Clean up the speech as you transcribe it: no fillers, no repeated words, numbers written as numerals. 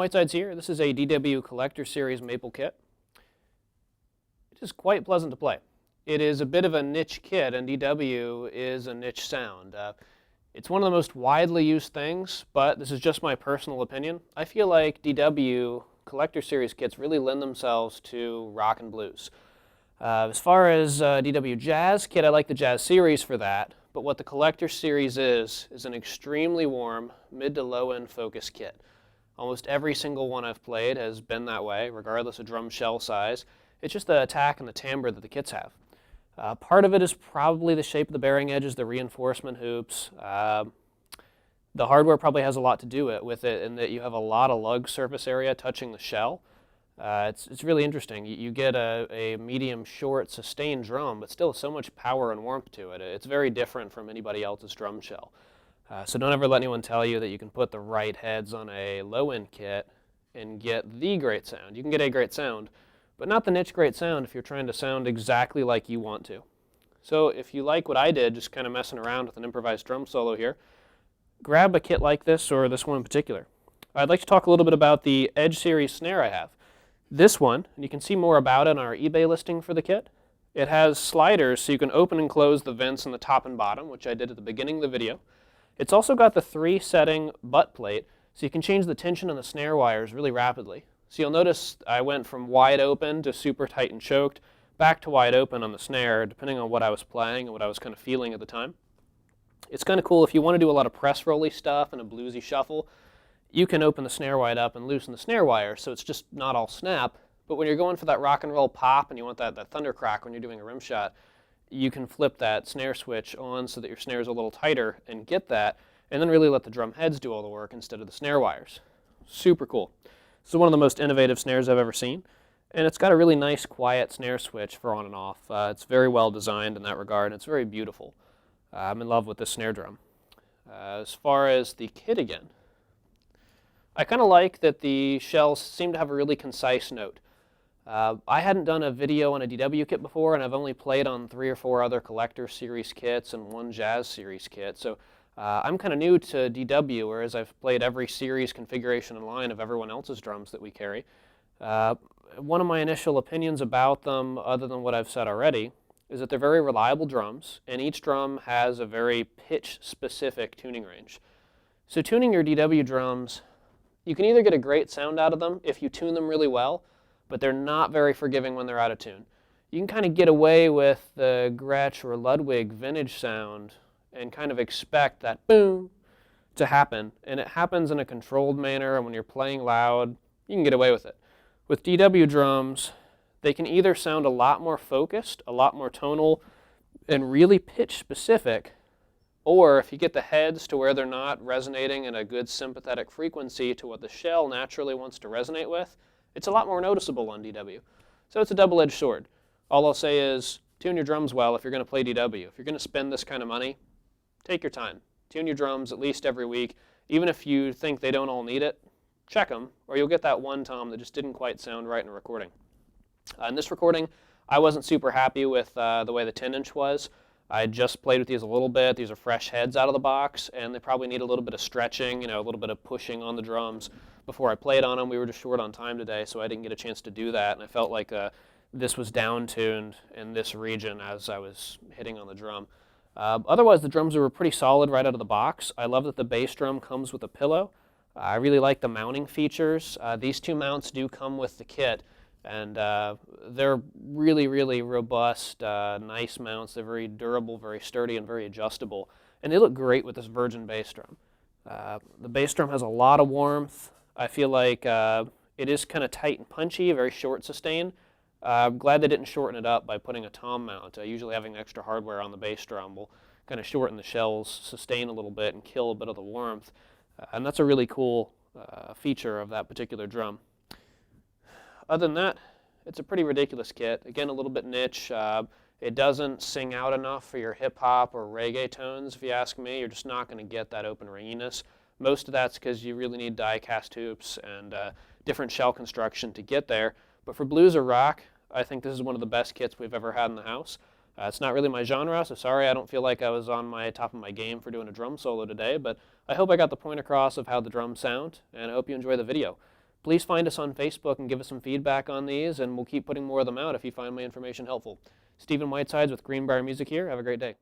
Whitesides here. This is a DW Collector Series maple kit. It is quite pleasant to play. It is a bit of a niche kit, and DW is a niche sound. It's one of the most widely used things, but this is just my personal opinion. I feel like DW Collector Series kits really lend themselves to rock and blues. As far as DW Jazz kit, I like the Jazz Series for that, but what the Collector Series is an extremely warm, mid to low end focus kit. Almost every single one I've played has been that way, regardless of drum shell size. It's just the attack and the timbre that the kits have. Part of it is probably the shape of the bearing edges, the reinforcement hoops. The hardware probably has a lot to do with it in that you have a lot of lug surface area touching the shell. It's really interesting. You get a medium short sustained drum, but still so much power and warmth to it. It's very different from anybody else's drum shell. So don't ever let anyone tell you that you can put the right heads on a low-end kit and get the great sound. You can get a great sound, but not the niche great sound if you're trying to sound exactly like you want to. So if you like what I did, just kind of messing around with an improvised drum solo here, grab a kit like this or this one in particular. I'd like to talk a little bit about the Edge Series snare I have. This one, and you can see more about it on our eBay listing for the kit, it has sliders so you can open and close the vents in the top and bottom, which I did at the beginning of the video. It's also got the 3-setting butt plate, so you can change the tension on the snare wires really rapidly. So you'll notice I went from wide open to super tight and choked, back to wide open on the snare, depending on what I was playing and what I was kind of feeling at the time. It's kind of cool if you want to do a lot of press rolly stuff and a bluesy shuffle. You can open the snare wide up and loosen the snare wire, so it's just not all snap. But when you're going for that rock and roll pop and you want that thunder crack when you're doing a rim shot, you can flip that snare switch on so that your snare is a little tighter and get that, and then really let the drum heads do all the work instead of the snare wires. Super cool. This is one of the most innovative snares I've ever seen, and it's got a really nice quiet snare switch for on and off. It's very well designed in that regard, and it's very beautiful. I'm in love with this snare drum. As far as the kit again, I kind of like that the shells seem to have a really concise note. I hadn't done a video on a DW kit before, and I've only played on 3 or 4 other Collector Series kits and 1 Jazz Series kit, so I'm kind of new to DW, whereas I've played every series configuration and line of everyone else's drums that we carry. One of my initial opinions about them, other than what I've said already, is that they're very reliable drums, and each drum has a very pitch-specific tuning range. So tuning your DW drums, you can either get a great sound out of them if you tune them really well, but they're not very forgiving when they're out of tune. You can kind of get away with the Gretsch or Ludwig vintage sound and kind of expect that boom to happen, and it happens in a controlled manner, and when you're playing loud, you can get away with it. With DW drums, they can either sound a lot more focused, a lot more tonal, and really pitch specific, or if you get the heads to where they're not resonating in a good sympathetic frequency to what the shell naturally wants to resonate with, it's a lot more noticeable on DW. So it's a double-edged sword. All I'll say is tune your drums well if you're going to play DW. If you're going to spend this kind of money, take your time. Tune your drums at least every week. Even if you think they don't all need it, check them, or you'll get that one tom that just didn't quite sound right in a recording. In this recording, I wasn't super happy with the way the 10-inch was. I just played with these a little bit. These are fresh heads out of the box, and they probably need a little bit of stretching, a little bit of pushing on the drums before I played on them. We were just short on time today, so I didn't get a chance to do that, and I felt like this was down-tuned in this region as I was hitting on the drum. Otherwise, the drums were pretty solid right out of the box. I love that the bass drum comes with a pillow. I really like the mounting features. These 2 mounts do come with the kit, and they're really, really robust, nice mounts. They're very durable, very sturdy, and very adjustable. And they look great with this Virgin bass drum. The bass drum has a lot of warmth. I feel like it is kind of tight and punchy, very short sustain. I'm glad they didn't shorten it up by putting a tom mount. Usually having extra hardware on the bass drum will kind of shorten the shell's sustain a little bit and kill a bit of the warmth. And that's a really cool feature of that particular drum. Other than that, it's a pretty ridiculous kit. Again, a little bit niche. It doesn't sing out enough for your hip-hop or reggae tones, if you ask me. You're just not going to get that open ringiness. Most of that's because you really need die-cast hoops and different shell construction to get there. But for blues or rock, I think this is one of the best kits we've ever had in the house. It's not really my genre, so sorry I don't feel like I was on my top of my game for doing a drum solo today, but I hope I got the point across of how the drums sound, and I hope you enjoy the video. Please find us on Facebook and give us some feedback on these, and we'll keep putting more of them out if you find my information helpful. Stephen Whitesides with Greenbrier Music here. Have a great day.